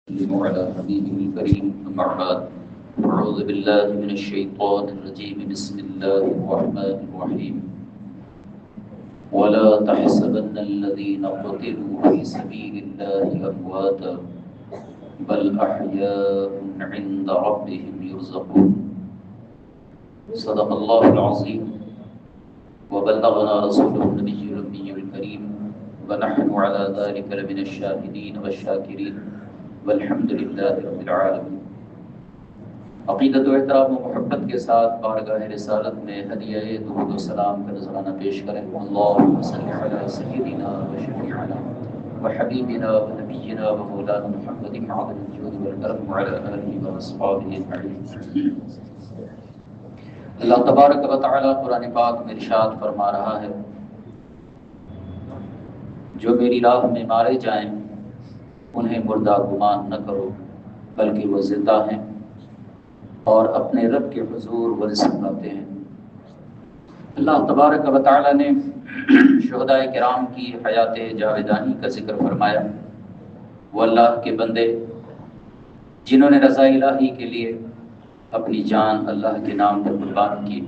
وسلم على حبيبه الكريم أما بعد أعوذ بالله من الشيطان الرجيم بسم الله الرحمن الرحيم ولا تحسبن الذين قتلوا في سبيل الله أمواتا بل أحياء عند ربهم يرزقون صدق الله العظيم وبلغنا رسوله النبي الأمي الكريم ونحن على ذلك لمن الشاهدين والشاكرين والحمد للہ رب العالمین۔ عقیدت و احترام و محبت کے ساتھ بارگاہ رسالت میں ہدیہ درود و سلام کا نذرانہ پیش کریں۔ اللہم صل علی سیدنا و شفیعنا و حبیبنا و نبینا و مولانا محمد معظم الجود والکرم وعلی آلہ و اصحابہ اجمعین۔ اللہ تبارک و تعالی قرآن پاک میں ارشاد فرما رہا ہے، جو میری راہ میں مارے جائیں انہیں مردہ گمان نہ کرو، بلکہ وہ زندہ ہیں اور اپنے رب کے حضور ورثت پاتے ہیں۔ اللہ تبارک و تعالی نے شہداء کرام کی حیات جاویدانی کا ذکر فرمایا۔ وہ اللہ کے بندے جنہوں نے رضا الہی کے لیے اپنی جان اللہ کے نام پر قربان کی۔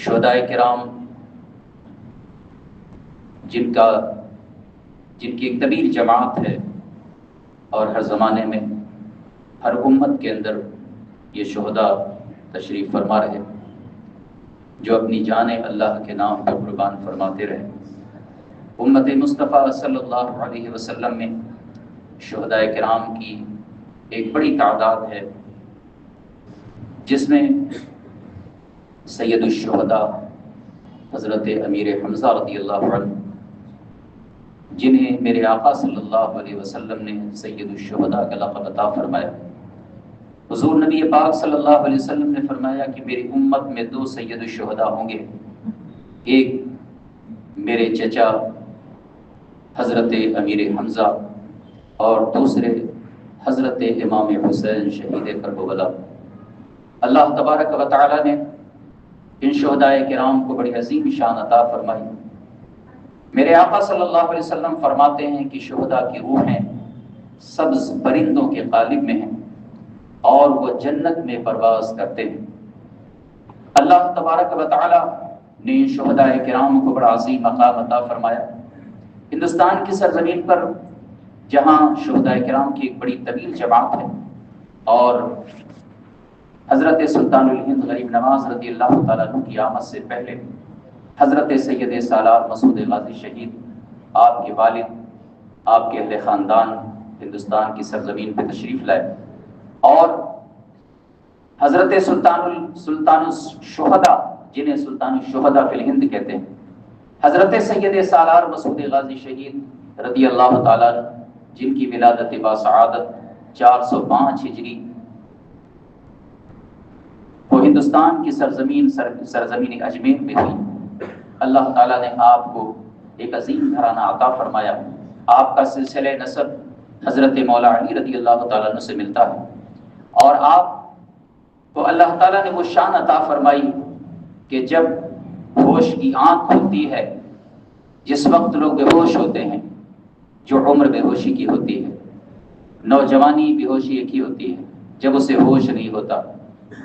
شہداء کرام جن کی ایک طویل جماعت ہے، اور ہر زمانے میں ہر امت کے اندر یہ شہداء تشریف فرما رہے جو اپنی جانیں اللہ کے نام پر قربان فرماتے رہے۔ امت مصطفیٰ صلی اللہ علیہ وسلم میں شہداء کرام کی ایک بڑی تعداد ہے، جس میں سید الشہداء حضرت امیر حمزہ رضی اللہ عنہ، جنہیں میرے آقا صلی اللہ علیہ وسلم نے سید الشہداء کا لقب عطا فرمایا۔ حضور نبی پاک صلی اللہ علیہ وسلم نے فرمایا کہ میری امت میں دو سید الشہداء ہوں گے، ایک میرے چچا حضرت امیر حمزہ اور دوسرے حضرت امام حسین شہید کربلا۔ اللہ تبارک و تعالی نے ان شہداء کرام کو بڑی عظیم شان عطا فرمائی۔ میرے آقا صلی اللہ علیہ وسلم فرماتے ہیں کہ شہداء کی روحیں سبز پرندوں کے قالب میں ہیں اور وہ جنت میں پرواز کرتے ہیں۔ اللہ تبارک و تعالی نے شہداء کرام کو بڑا عظیم مقام عطا فرمایا۔ ہندوستان کی سرزمین پر جہاں شہداء کرام کی ایک بڑی طویل جماعت ہے، اور حضرت سلطان الہند غریب نواز رضی اللہ تعالیٰ عنہ کی آمد سے پہلے حضرت سید سالار مسعود غازی شہید، آپ کے والد، آپ کے اہل خاندان ہندوستان کی سرزمین پہ تشریف لائے، اور حضرت سلطان الشہداء، جنہیں سلطان الشہداء فی الہند کہتے ہیں، حضرت سید سالار مسعود غازی شہید رضی اللہ تعالیٰ عنہ، جن کی ولادت باسعادت 405 ہجری وہ ہندوستان کی سرزمین اجمیر میں ہوئی۔ اللہ تعالیٰ نے آپ کو ایک عظیم گھرانہ عطا فرمایا۔ آپ کا سلسلہ نسب حضرت مولا علی رضی اللہ تعالیٰ عنہ سے ملتا ہے، اور آپ کو اللہ تعالیٰ نے وہ شان عطا فرمائی کہ جب ہوش کی آنکھ کھلتی ہے، جس وقت لوگ بے ہوش ہوتے ہیں، جو عمر بے ہوشی کی ہوتی ہے، نوجوانی بے ہوشی ایک ہی ہوتی ہے، جب اسے ہوش نہیں ہوتا،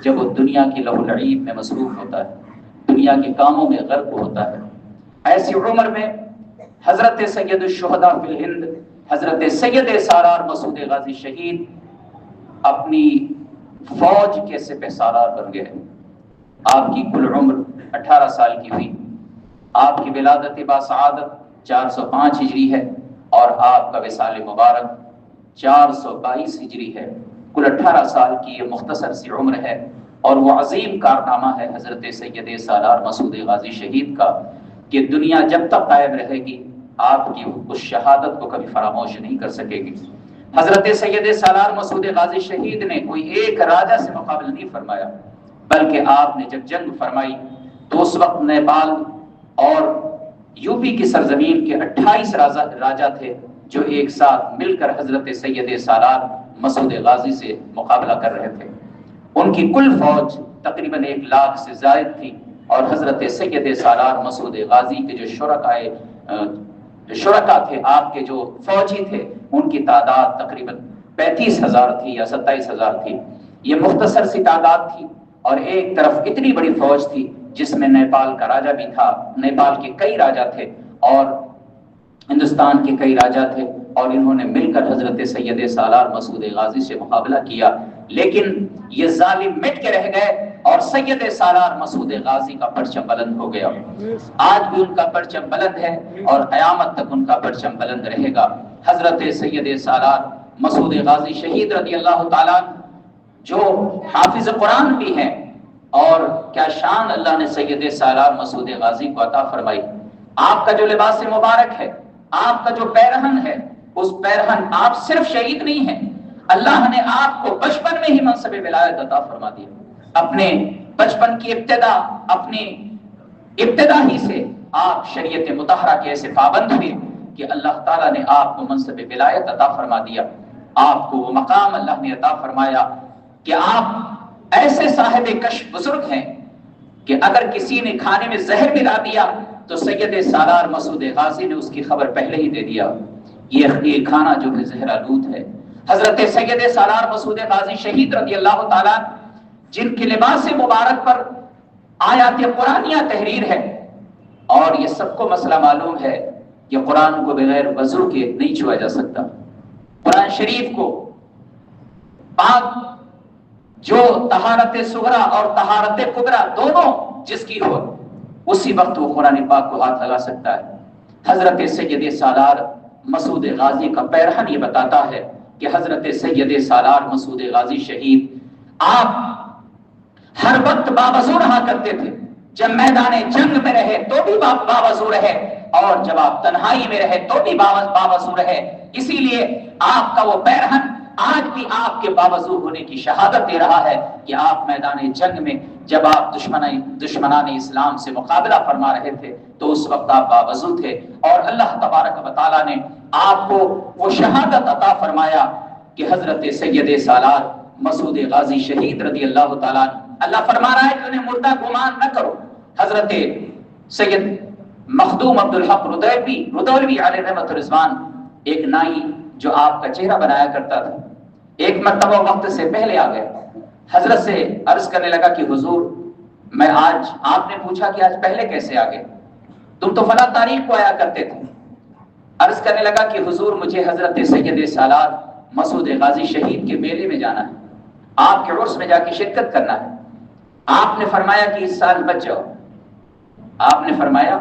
جب وہ دنیا کی لہو و لعب میں مصروف ہوتا ہے، دنیا کے کاموں میں غرق ہوتا ہے، ایسی عمر میں حضرت سید الشہداء فی الہند حضرت سید سالار مسعود غازی شہید اپنی فوج کے سپہ سالار بن گئے۔ آپ کی کل عمر 18 سال کی ہوئی۔ آپ کی ولادت باسعادت 405 ہجری ہے، اور آپ کا وصال مبارک 422 ہجری ہے۔ کل 18 سال کی یہ مختصر سی عمر ہے، اور وہ عظیم کارنامہ ہے حضرت سید سالار مسعود غازی شہید کا کہ دنیا جب تک قائم رہے گی آپ کی اس شہادت کو کبھی فراموش نہیں کر سکے گی۔ حضرت سید سالار مسعود غازی شہید نے کوئی ایک راجہ سے مقابلہ نہیں فرمایا، بلکہ آپ نے جب جنگ فرمائی تو اس وقت نیپال اور یو پی کی سرزمین کے 28 راجہ تھے جو ایک ساتھ مل کر حضرت سید سالار مسعود غازی سے مقابلہ کر رہے تھے۔ ان کی کل فوج تقریباً 1 لاکھ سے زائد تھی، اور حضرت سید سالار مسعود غازی کے جو شرکائے جو شرکا تھے، آپ کے جو فوجی تھے، ان کی تعداد تقریباً 35,000 تھی یا 27,000 تھی۔ یہ مختصر سی تعداد تھی، اور ایک طرف اتنی بڑی فوج تھی جس میں نیپال کا راجا بھی تھا، نیپال کے کئی راجا تھے اور ہندوستان کے کئی راجا تھے، اور انہوں نے مل کر حضرت سید سالار مسعود غازی سے مقابلہ کیا، لیکن یہ ظالم مٹ کے رہ گئے اور سید سالار مسعود غازی کا پرچم بلند ہو گیا۔ آج بھی ان کا پرچم بلند ہے اور قیامت تک ان کا پرچم بلند رہے گا۔ حضرت سید سالار مسعود غازی شہید رضی اللہ تعالیٰ جو حافظ قرآن بھی ہیں، اور کیا شان اللہ نے سید سالار مسعود غازی کو عطا فرمائی۔ آپ کا جو لباس مبارک ہے، آپ کا جو پیرہن ہے، اس پیرہن آپ صرف شہید نہیں ہیں، اللہ نے آپ کو بچپن میں ہی منصب ولایت عطا فرما دیا۔ اپنے بچپن کی اپنی ابتدا ہی سے آپ شریعت مطہرہ کے ایسے پابند ہوئے کہ اللہ تعالیٰ نے آپ کو منصب ولایت عطا فرما دیا، آپ کو وہ مقام اللہ نے عطا فرمایا کہ آپ ایسے صاحب کشف بزرگ ہیں کہ اگر کسی نے کھانے میں زہر ملا دیا تو سید سالار مسعود غازی نے اس کی خبر پہلے ہی دے دیا، یہ کھانا جو ہے زہر آلود ہے۔ حضرت سید سالار مسعود غازی شہید رضی اللہ تعالیٰ جن کے لباس مبارک پر آیات قرآنیہ تحریر ہے، اور یہ سب کو مسئلہ معلوم ہے کہ قرآن کو بغیر وضو کے نہیں چھوا جا سکتا۔ قرآن شریف کو پاک جو طہارت صغرا اور طہارت کبرا دونوں جس کی ہو، اسی وقت وہ قرآن پاک کو ہاتھ لگا سکتا ہے۔ حضرت سید سالار مسعود غازی کا پیرہن یہ بتاتا ہے کہ حضرت سید سالار مسعود غازی شہید آپ ہر وقت باوضو رہا کرتے تھے، جب میدان جنگ میں رہے تو بھی باوضو رہے، اور جب آپ تنہائی میں رہے تو بھی باوضو رہے۔ اسی لیے آپ کا وہ پیرہن آج بھی آپ کے باوضو ہونے کی شہادت دے رہا ہے کہ آپ میدان جنگ میں جب آپ دشمنان اسلام سے مقابلہ فرما رہے تھے تو اس وقت آپ باوضو تھے، اور اللہ تبارک و تعالیٰ نے آپ کو وہ شہادت عطا فرمایا کہ حضرت سید سالار مسعود غازی شہید رضی اللہ تعالیٰ، اللہ فرما رہا ہے کہ انہیں مردہ گمان نہ کرو۔ حضرت سید مخدوم عبدالحق ردولوی علیہ رحمت رضوان، ایک نائی جو آپ کا چہرہ بنایا کرتا تھا، ایک مرتبہ وقت سے پہلے آ گئے، حضرت سے عرض کرنے لگا کہ حضور میں آج، آپ نے پوچھا کہ آج پہلے کیسے آ گئے، تم تو فلاں تاریخ کو آیا کرتے تھے۔ عرض کرنے لگا کہ حضور مجھے حضرت سید سالار مسعود غازی شہید کے میلے میں جانا ہے، آپ کے عرس میں جا کے شرکت کرنا ہے۔ آپ نے فرمایا کہ اس سال بچ جاؤ، آپ نے فرمایا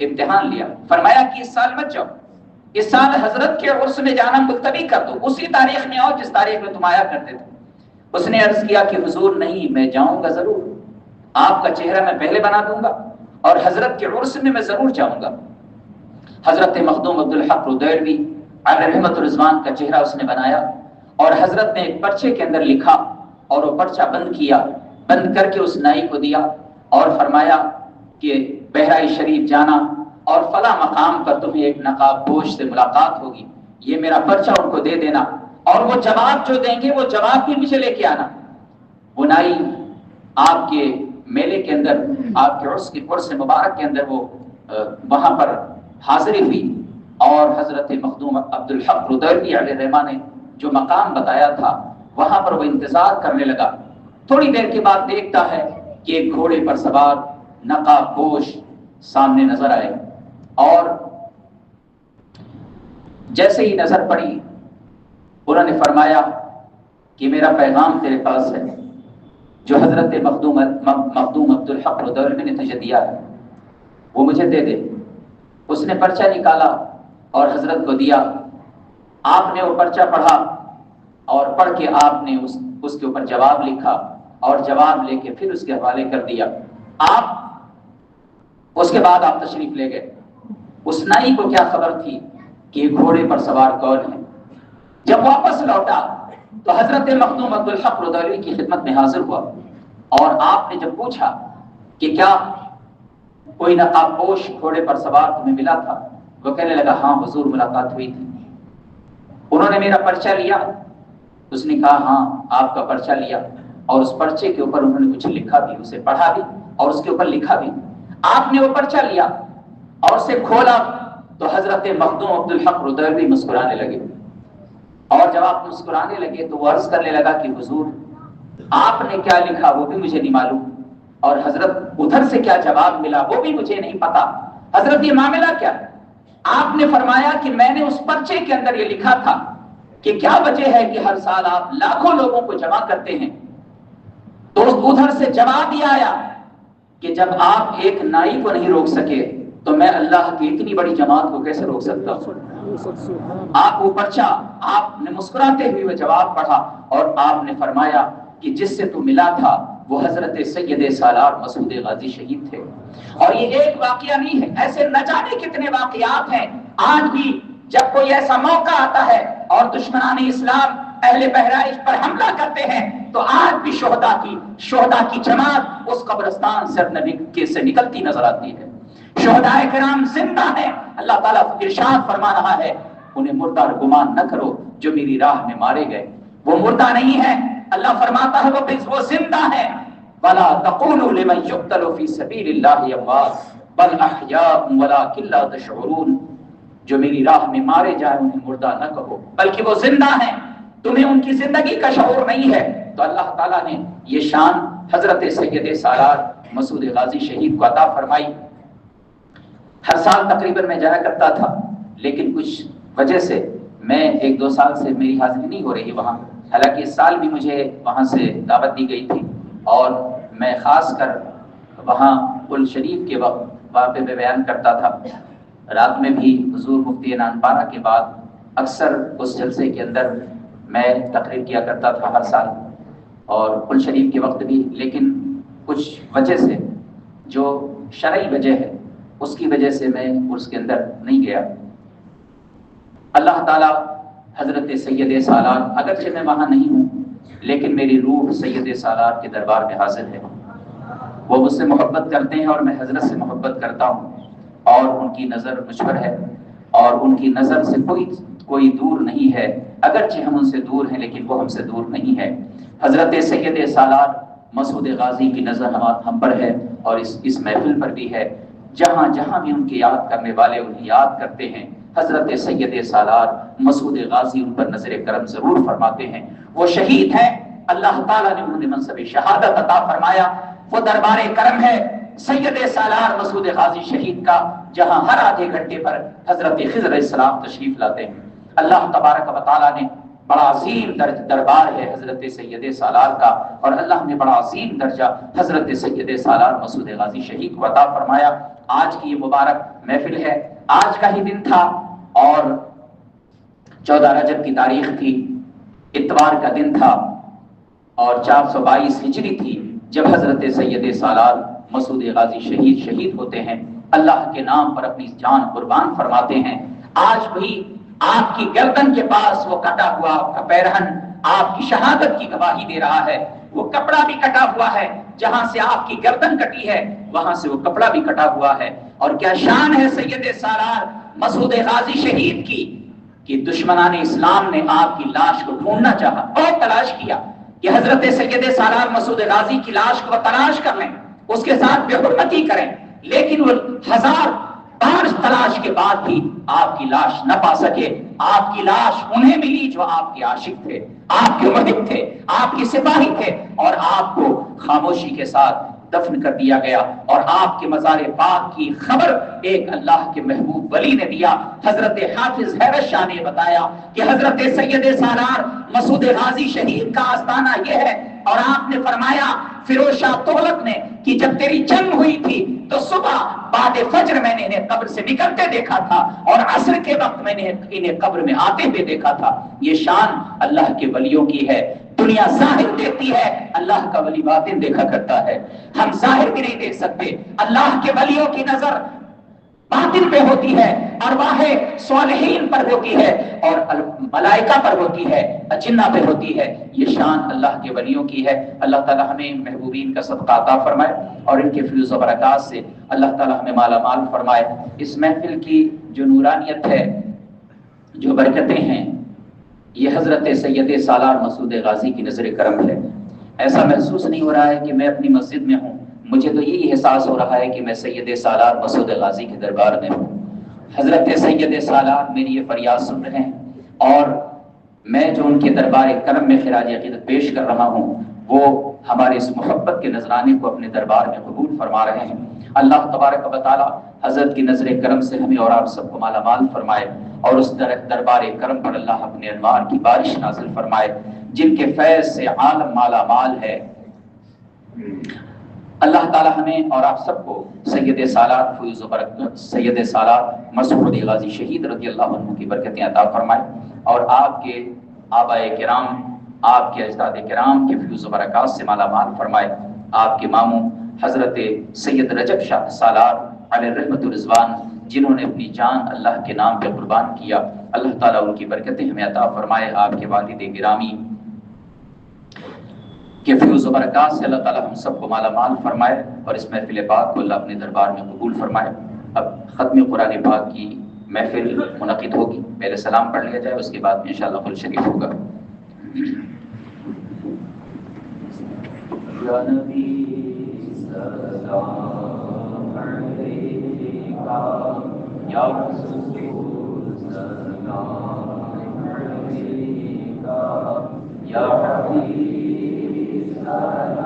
امتحان لیا، فرمایا کہ اس سال بچ جاؤ، اس سال حضرت کے عرس میں جانا ملتوی کر دو، اسی تاریخ میں آؤ جس تاریخ میں تم آیا کرتے تھے۔ اس نے عرض کیا کہ حضور نہیں، میں جاؤں گا ضرور، آپ کا چہرہ میں پہلے بنا دوں گا اور حضرت کے عرس میں ضرور جاؤں گا۔ حضرت مخدوم عبدالحق ردولوی علیہ رحمت رضوان کا چہرہ اس نے بنایا، اور حضرت نے ایک پرچے کے اندر لکھا اور وہ پرچہ بند کیا، بند کر کے اس نائی کو دیا اور فرمایا کہ بحرائے شریف جانا اور فلاں مقام پر تمہیں ایک نقاب پوش سے ملاقات ہوگی، یہ میرا پرچہ ان کو دے دینا، اور وہ جواب جو دیں گے وہ جواب بھی مجھے لے کے آنا۔ وہ نائی آپ کے میلے کے اندر، آپ کے عرس مبارک کے اندر وہ وہاں پر حاضری ہوئی، اور حضرت مخدوم عبدالحق ردولوی علیہ رحمہ نے جو مقام بتایا تھا وہاں پر وہ انتظار کرنے لگا۔ تھوڑی دیر کے بعد دیکھتا ہے کہ ایک گھوڑے پر سوار نقاب پوش سامنے نظر آئے، اور جیسے ہی نظر پڑی انہوں نے فرمایا کہ میرا پیغام تیرے پاس ہے جو حضرت مخدوم عبدالحق ردولوی نے تجھے دیا ہے وہ مجھے دے دے۔ اس نے پرچہ نکالا اور حضرت کو دیا، آپ نے وہ پرچہ پڑھا اور پڑھ کے آپ نے اس کے اوپر جواب لکھا اور جواب لے کے پھر اس کے حوالے کر دیا۔ اس کے بعد آپ تشریف لے گئے۔ اس نائی کو کیا خبر تھی کہ گھوڑے پر سوار کون ہے؟ جب واپس لوٹا تو حضرت مخدوم عبدالحق ردولوی کی خدمت میں حاضر ہوا، اور آپ نے جب پوچھا کہ کیا کوئی نقاب پوش گھوڑے پر سوار تمہیں ملا تھا، وہ کہنے لگا ہاں حضور ملاقات ہوئی تھی۔ انہوں نے میرا پرچہ لیا، اس نے کہا ہاں آپ کا پرچہ لیا، اور اس پرچے کے اوپر انہوں نے کچھ لکھا بھی، اسے پڑھا بھی اور اس کے اوپر لکھا بھی۔ آپ نے وہ پرچہ لیا اور اسے کھولا تو حضرت مخدوم عبدالحق رودلوی مسکرانے لگے، اور جب آپ مسکرانے لگے تو وہ عرض کرنے لگا کہ حضور آپ نے کیا لکھا وہ بھی مجھے نہیں معلوم، اور حضرت ادھر سے کیا جواب ملا وہ بھی مجھے نہیں پتا۔ حضرت یہ معاملہ کیا؟ آپ نے فرمایا کہ میں نے اس پرچے کے اندر یہ لکھا تھا کہ کیا وجہ ہے کہ ہر سال آپ لاکھوں لوگوں کو جمع کرتے ہیں، تو ادھر سے جواب یہ آیا کہ جب آپ ایک نائی کو نہیں روک سکے تو میں اللہ کی اتنی بڑی جماعت کو کیسے روک سکتا ہوں۔ آپ وہ پرچہ آپ نے مسکراتے ہوئے جواب پڑھا اور آپ نے فرمایا کہ جس سے تو ملا تھا وہ حضرت سید سالار مسعود غازی شہید تھے۔ اور یہ ایک واقعہ نہیں ہے، ایسے نہ جانے کتنے واقعات ہیں۔ آج بھی جب کوئی ایسا موقع آتا ہے اور دشمنان اسلام اہل بہرائچ پر حملہ کرتے ہیں تو آج بھی شہداء کی جماعت اس قبرستان سے نکلتی نظر آتی ہے۔ شہداء کرام زندہ ہیں، اللہ تعالیٰ ارشاد فرما رہا ہے انہیں مردہ گمان نہ کرو جو میری راہ میں مارے گئے، وہ مردہ نہیں ہے، اللہ فرماتا ہے وہ زندہ ہے۔ وَلَا تَقُولُوا لِمَنْ يُقْتَلُ فِي سَبِيلِ اللَّهِ أَمْوَاتٌ بَلْ أَحْيَاءٌ وَلَٰكِن لَّا تَشْعُرُونَ، جو میری راہ میں مارے جائیں انہیں مردہ نہ کہو بلکہ وہ زندہ ہیں، تمہیں ان کی زندگی کا شعور نہیں ہے۔ تو اللہ تعالیٰ نے یہ شان حضرت سید سالار مسعود غازی شہید کو عطا فرمائی۔ ہر سال تقریباً میں جایا کرتا تھا، لیکن کچھ وجہ سے میں 1-2 سال سے میری حاضری نہیں ہو رہی وہاں، حالانکہ اس سال بھی مجھے وہاں سے دعوت دی گئی تھی، اور میں خاص کر وہاں پل شریف کے وقت وہاں پہ میں بیان کرتا تھا۔ رات میں بھی حضور مفتی نانپارہ کے بعد اکثر اس جلسے کے اندر میں تقریر کیا کرتا تھا ہر سال، اور پل شریف کے وقت بھی، لیکن کچھ وجہ سے جو شرعی وجہ ہے اس کی وجہ سے میں اس کے اندر نہیں گیا۔ اللہ تعالیٰ حضرت سید سالار، اگرچہ میں وہاں نہیں ہوں لیکن میری روح سید سالار کے دربار میں حاضر ہے، وہ مجھ سے محبت کرتے ہیں اور میں حضرت سے محبت کرتا ہوں، اور ان کی نظر مجھ پر ہے، اور ان کی نظر سے کوئی دور نہیں ہے، اگرچہ ہم ان سے دور ہیں لیکن وہ ہم سے دور نہیں ہے۔ حضرت سید سالار مسعود غازی کی نظر ہم پر ہے، اور اس محفل پر بھی ہے۔ جہاں جہاں بھی ان کے یاد کرنے والے انہیں یاد کرتے ہیں، حضرت سید سالار مسعود غازی ان پر نظر کرم ضرور فرماتے ہیں۔ وہ شہید ہیں، اللہ تعالیٰ نے انہیں منصب شہادت عطا فرمایا۔ وہ دربار کرم ہے سید سالار مسعود غازی شہید کا، جہاں ہر آدھے گھنٹے پر حضرت خضر علیہ السلام تشریف لاتے ہیں۔ اللہ تبارک و تعالیٰ نے بڑا عظیم دربار ہے حضرت سید سالار کا، اور اللہ نے بڑا عظیم درجہ حضرت سید سالار مسعود غازی شہید کو عطا فرمایا۔ آج کی یہ مبارک محفل ہے، آج کا ہی دن تھا، اور 14 رجب کی تاریخ تھی، اتوار کا دن تھا، اور 422 ہجری تھی جب حضرت سید سالار مسعود غازی شہید ہوتے ہیں، اللہ کے نام پر اپنی جان قربان فرماتے ہیں۔ آج بھی آپ کی گردن کے پاس وہ کٹا ہوا آپ کا پیرہن آپ کی شہادت کی گواہی دے رہا ہے، وہ کپڑا بھی کٹا ہوا ہے، جہاں سے آپ کی گردن کٹی ہے وہاں سے وہ کپڑا بھی کٹا ہوا ہے۔ اور کیا شان ہے سید سالار مسعود غازی شہید کی کہ دشمنان اسلام نے آپ کی لاش کو ڈھونڈنا چاہا، بہت تلاش کیا کہ حضرت سید سالار مسعود غازی کی لاش کو تلاش کر لیں، اس کے ساتھ بے حرمتی کریں، لیکن وہ 1000 بار تلاش کے بعد بھی آپ کی لاش نہ پا سکے۔ آپ کی لاش انہیں ملی جو آپ کے عاشق تھے، آپ کے محب تھے، آپ کے سپاہی تھے، اور آپ کو خاموشی کے ساتھ دفن کر دیا گیا۔ اور آپ کے مزار پاک کی خبر ایک اللہ کے محبوب ولی نے دیا۔ حضرت حافظ حیرت شاہ نے بتایا کہ حضرت سید سالار مسعود غازی شہید کا آستانہ یہ ہے، اور آپ نے فرمایا فیروز شاہ تغلق نے کہ جب تیری جنگ ہوئی تھی تو صبح بعد فجر میں نے انہیں قبر سے نکلتے دیکھا تھا، اور عصر کے وقت میں نے انہیں قبر میں آتے ہوئے دیکھا تھا۔ یہ شان اللہ کے ولیوں کی ہے۔ دنیا ظاہر دیکھتی ہے، اللہ کا ولی باطن دیکھا کرتا ہے۔ ہم ظاہر بھی نہیں دیکھ سکتے، اللہ کے ولیوں کی نظر باطن پہ ہوتی ہے، ارواح صالحین پر ہوتی ہے، اور ملائکہ پر ہوتی ہے، جنہ پہ ہوتی ہے۔ یہ شان اللہ کے ولیوں کی ہے۔ اللہ تعالی ہمیں محبوبین کا صدقہ عطا فرمائے، اور ان کے فیوز و برکات سے اللہ تعالی ہمیں مالا مال فرمائے۔ اس محفل کی جو نورانیت ہے، جو برکتیں ہیں، یہ حضرت سید سالار مسعود غازی کی نظر کرم ہے۔ ایسا محسوس نہیں ہو رہا ہے کہ میں اپنی مسجد میں ہوں، مجھے تو یہی احساس ہو رہا ہے کہ میں سید سالار مسعود غازی کے دربار میں ہوں۔ حضرت سید سالار میری یہ فریاد سن رہے ہیں، اور میں جو ان کے دربار کرم میں خراج عقیدت پیش کر رہا ہوں وہ ہمارے اس محبت کے نذرانے کو اپنے دربار میں قبول فرما رہے ہیں۔ اللہ تبارک و تعالی حضرت کی نظر کرم سے ہمیں اور آپ سب کو مالا مال فرمائے، اور اس دربار کرم پر اللہ اپنے انوار کی بارش نازل فرمائے، جن کے فیض سے عالم مالا مال ہے۔ اللہ تعالی ہمیں اور آپ سب کو سید سالار فیض و برکت سید سالار مسعود علی غازی شہید رضی اللہ عنہ کی برکتیں عطا فرمائے، اور آپ کے آبائے کرام، آپ کے اجداد کرام کے فیض و برکات سے مالا مال فرمائے۔ آپ کے ماموں حضرت سید رجب شاہ سالار علیہ رحمت الرضوان، جنہوں نے اپنی جان اللہ کے نام پہ قربان کیا، اللہ تعالیٰ ان کی برکتیں ہمیں عطا فرمائے۔ آپ کے والد گرامی کہ فیض و برکات سے اللہ تعالیٰ ہم سب کو مالا مال فرمائے، اور اس محفل پاک کو اللہ اپنے دربار میں قبول فرمائے۔ اب ختم قرآن پاک کی محفل منعقد ہوگی، پہلے سلام پڑھ لیا جائے، اس کے بعد میں انشاءاللہ قل شریف ہوگا۔ یا نبی سلام علیکہ، یا رسول سلام علیکہ، یا حبیب سلام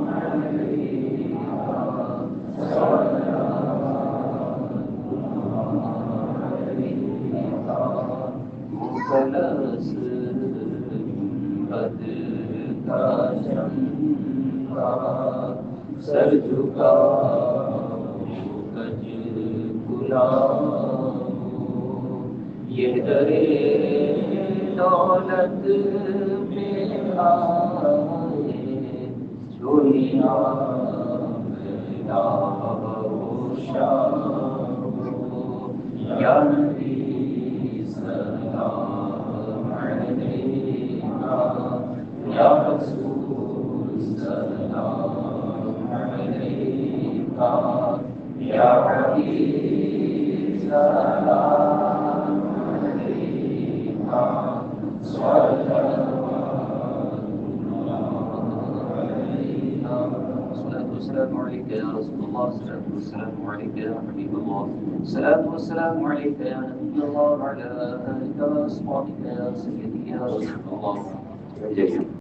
علیکہ، مخلص بد کا چمکا سر جھکا کج کلا، یہ درے دولت میں آئے چوریاں میرا شام، یا نبی سلام علیکہ، یا رسول سلام علیکہ، یا حبیب سلام علیکہ، السلام عليك يا رسول الله، الصلاة والسلام عليك يا حبيب الله، الصلاة والسلام عليك يا نبي الله، وعلى آلك وأصحابك يا سيدي يا رسول الله۔